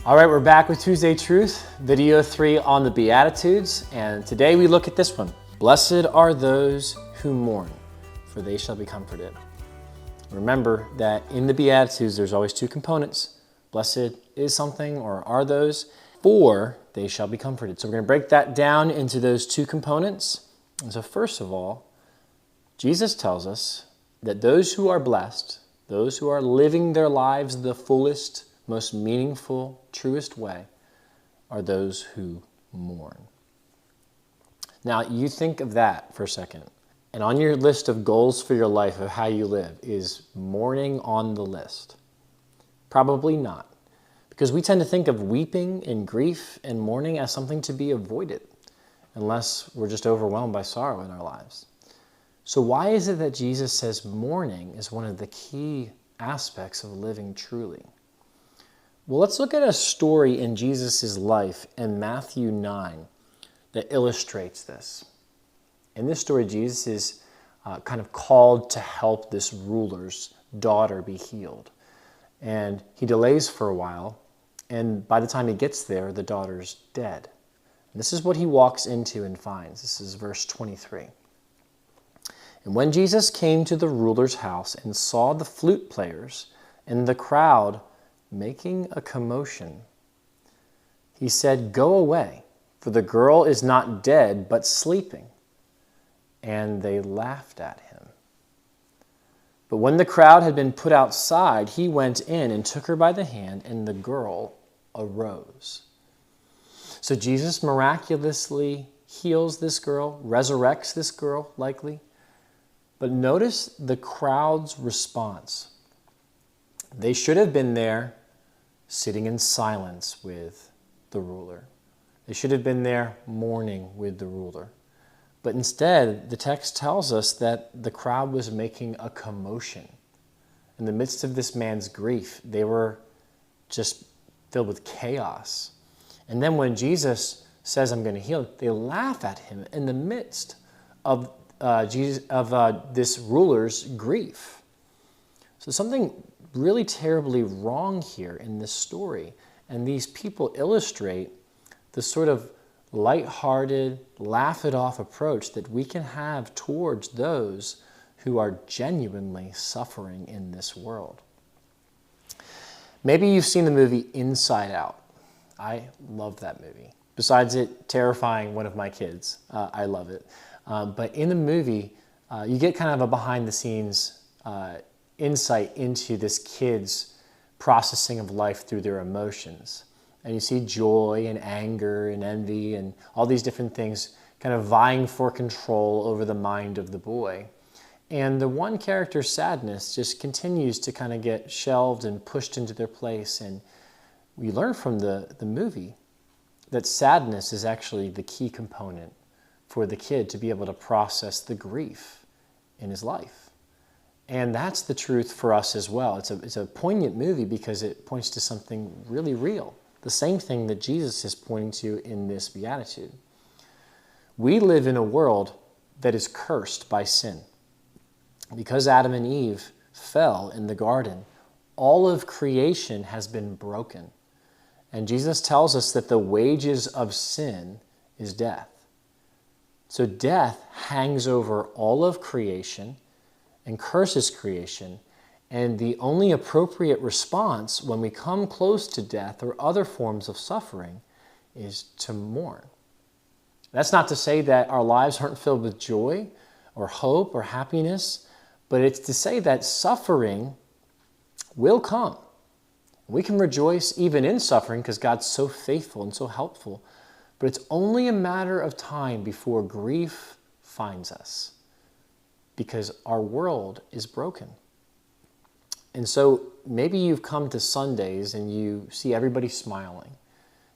All right, we're back with Tuesday Truth, video 3 on the Beatitudes, and today we look at this one. Blessed are those who mourn, for they shall be comforted. Remember that in the Beatitudes, there's always two components. Blessed is something, or are those, for they shall be comforted. So we're going to break that down into those two components. And so first of all, Jesus tells us that those who are blessed, those who are living their lives the fullest, most meaningful, truest way, are those who mourn. Now, you think of that for a second. And on your list of goals for your life of how you live, is mourning on the list? Probably not. Because we tend to think of weeping and grief and mourning as something to be avoided, unless we're just overwhelmed by sorrow in our lives. So why is it that Jesus says mourning is one of the key aspects of living truly? Well, let's look at a story in Jesus' life in Matthew 9 that illustrates this. In this story, Jesus is kind of called to help this ruler's daughter be healed. And he delays for a while, and by the time he gets there, the daughter's dead. And this is what he walks into and finds. This is verse 23. And when Jesus came to the ruler's house and saw the flute players and the crowd making a commotion, he said, "Go away, for the girl is not dead, but sleeping." And they laughed at him. But when the crowd had been put outside, he went in and took her by the hand, and the girl arose. So Jesus miraculously heals this girl, resurrects this girl, likely. But notice the crowd's response. They should have been there sitting in silence with the ruler. They should have been there mourning with the ruler. But instead, the text tells us that the crowd was making a commotion. In the midst of this man's grief, they were just filled with chaos. And then when Jesus says, "I'm going to heal," they laugh at him in the midst of this ruler's grief. So something really terribly wrong here in this story. And these people illustrate the sort of lighthearted, laugh-it-off approach that we can have towards those who are genuinely suffering in this world. Maybe you've seen the movie Inside Out. I love that movie. Besides it terrifying one of my kids, I love it. But in the movie, you get kind of a behind-the-scenes insight into this kid's processing of life through their emotions. And you see joy and anger and envy and all these different things kind of vying for control over the mind of the boy. And the one character's sadness just continues to kind of get shelved and pushed into their place. And we learn from the movie that sadness is actually the key component for the kid to be able to process the grief in his life. And that's the truth for us as well. It's a poignant movie because it points to something really real. The same thing that Jesus is pointing to in this Beatitude. We live in a world that is cursed by sin. Because Adam and Eve fell in the garden, all of creation has been broken. And Jesus tells us that the wages of sin is death. So death hangs over all of creation and curses creation. And the only appropriate response when we come close to death or other forms of suffering is to mourn. That's not to say that our lives aren't filled with joy or hope or happiness, but it's to say that suffering will come. We can rejoice even in suffering because God's so faithful and so helpful, but it's only a matter of time before grief finds us because our world is broken. And so maybe you've come to Sundays and you see everybody smiling,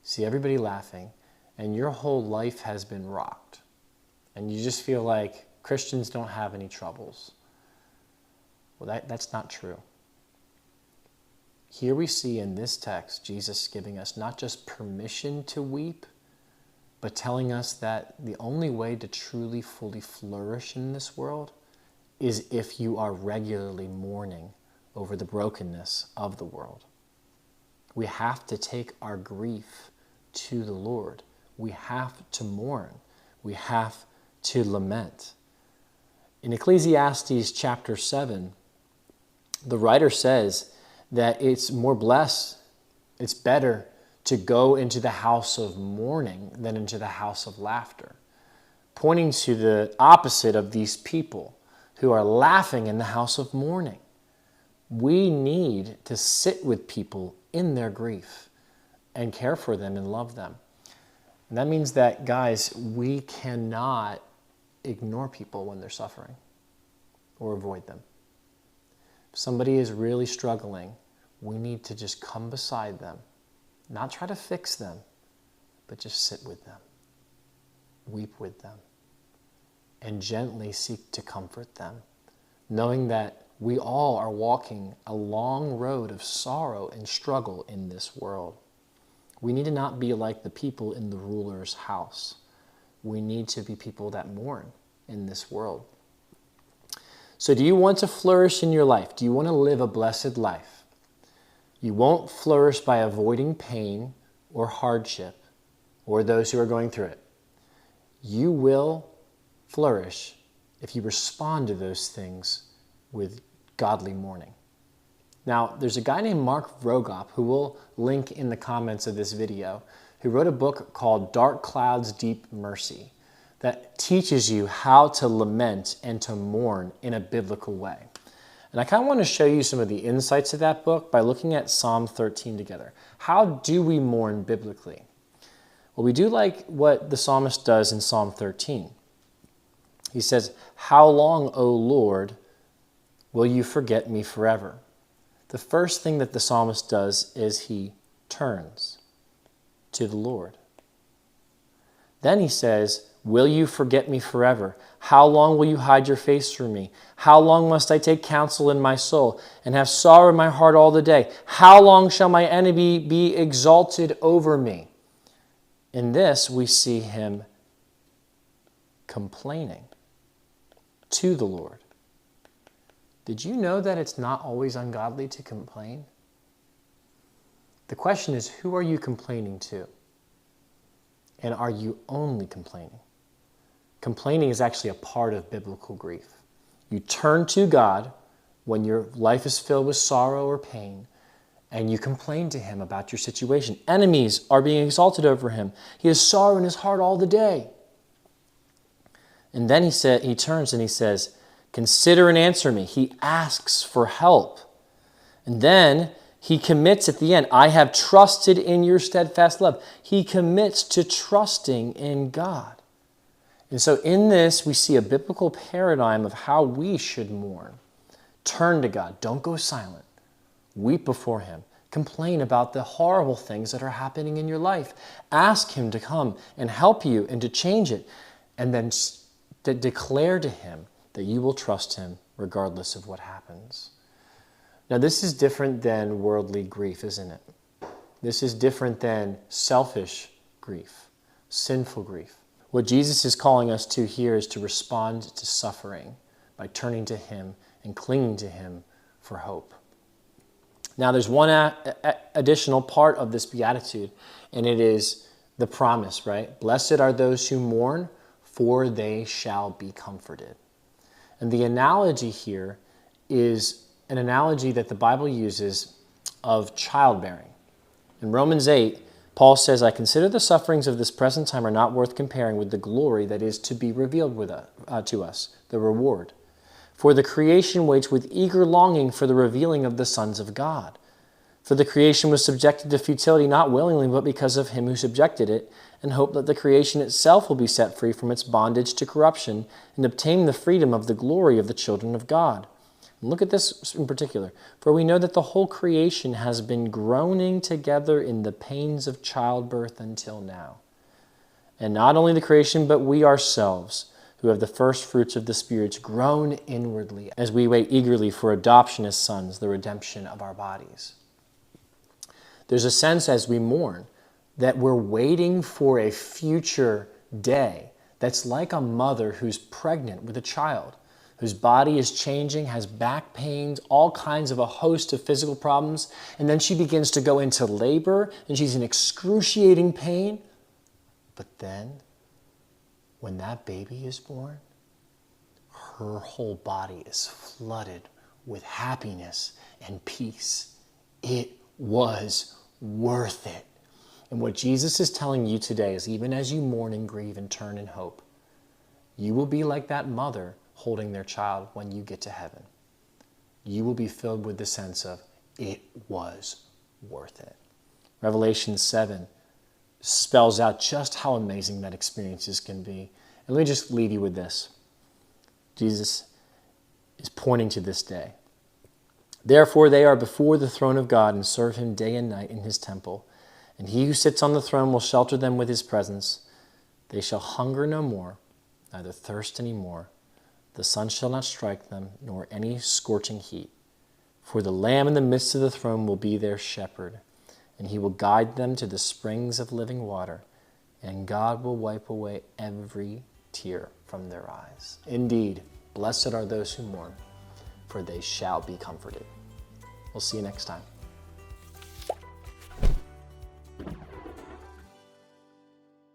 see everybody laughing, and your whole life has been rocked. And you just feel like Christians don't have any troubles. Well, that's not true. Here we see in this text, Jesus giving us not just permission to weep, but telling us that the only way to truly, fully flourish in this world is if you are regularly mourning over the brokenness of the world. We have to take our grief to the Lord. We have to mourn. We have to lament. In Ecclesiastes chapter 7, the writer says that it's more blessed, it's better to go into the house of mourning than into the house of laughter, pointing to the opposite of these people who are laughing in the house of mourning. We need to sit with people in their grief and care for them and love them. And that means that, guys, we cannot ignore people when they're suffering or avoid them. If somebody is really struggling, we need to just come beside them, not try to fix them, but just sit with them, weep with them, and gently seek to comfort them, knowing that we all are walking a long road of sorrow and struggle in this world. We need to not be like the people in the ruler's house. We need to be people that mourn in this world. So do you want to flourish in your life? Do you want to live a blessed life? You won't flourish by avoiding pain or hardship or those who are going through it. You will flourish if you respond to those things with godly mourning. Now, there's a guy named Mark Vroegop, who we'll link in the comments of this video, who wrote a book called Dark Clouds, Deep Mercy, that teaches you how to lament and to mourn in a biblical way. And I kind of want to show you some of the insights of that book by looking at Psalm 13 together. How do we mourn biblically? Well, we do like what the psalmist does in Psalm 13. He says, "How long, O Lord, will you forget me forever?" The first thing that the psalmist does is he turns to the Lord. Then he says, "Will you forget me forever? How long will you hide your face from me? How long must I take counsel in my soul and have sorrow in my heart all the day? How long shall my enemy be exalted over me?" In this, we see him complaining to the Lord. Did you know that it's not always ungodly to complain? The question is, who are you complaining to? And are you only complaining? Complaining is actually a part of biblical grief. You turn to God when your life is filled with sorrow or pain, and you complain to him about your situation. Enemies are being exalted over him. He has sorrow in his heart all the day. And then he turns and he says, "Consider and answer me." He asks for help. And then he commits at the end, "I have trusted in your steadfast love." He commits to trusting in God. And so in this, we see a biblical paradigm of how we should mourn. Turn to God. Don't go silent. Weep before him. Complain about the horrible things that are happening in your life. Ask him to come and help you and to change it. And then declare to him that you will trust him regardless of what happens. Now, this is different than worldly grief, isn't it? This is different than selfish grief, sinful grief. What Jesus is calling us to here is to respond to suffering by turning to him and clinging to him for hope. Now, there's one additional part of this beatitude, and it is the promise, right? "Blessed are those who mourn, for they shall be comforted." And the analogy here is an analogy that the Bible uses of childbearing. In Romans 8, Paul says, "I consider the sufferings of this present time are not worth comparing with the glory that is to be revealed to us, the reward. For the creation waits with eager longing for the revealing of the sons of God. For the creation was subjected to futility not willingly, but because of him who subjected it, and hope that the creation itself will be set free from its bondage to corruption and obtain the freedom of the glory of the children of God." And look at this in particular. "For we know that the whole creation has been groaning together in the pains of childbirth until now. And not only the creation, but we ourselves, who have the first fruits of the spirits, groan inwardly as we wait eagerly for adoption as sons, the redemption of our bodies." There's a sense as we mourn that we're waiting for a future day that's like a mother who's pregnant with a child, whose body is changing, has back pains, all kinds of a host of physical problems, and then she begins to go into labor, and she's in excruciating pain. But then, when that baby is born, her whole body is flooded with happiness and peace. It was worth it. And what Jesus is telling you today is, even as you mourn and grieve and turn in hope, you will be like that mother holding their child when you get to heaven. You will be filled with the sense of, it was worth it. Revelation 7 spells out just how amazing that experiences can be. And let me just leave you with this. Jesus is pointing to this day. Therefore they are before the throne of God and serve him day and night in his temple. And he who sits on the throne will shelter them with his presence. They shall hunger no more, neither thirst any more. The sun shall not strike them, nor any scorching heat. For the Lamb in the midst of the throne will be their shepherd, and he will guide them to the springs of living water, and God will wipe away every tear from their eyes. Indeed, blessed are those who mourn, for they shall be comforted. We'll see you next time.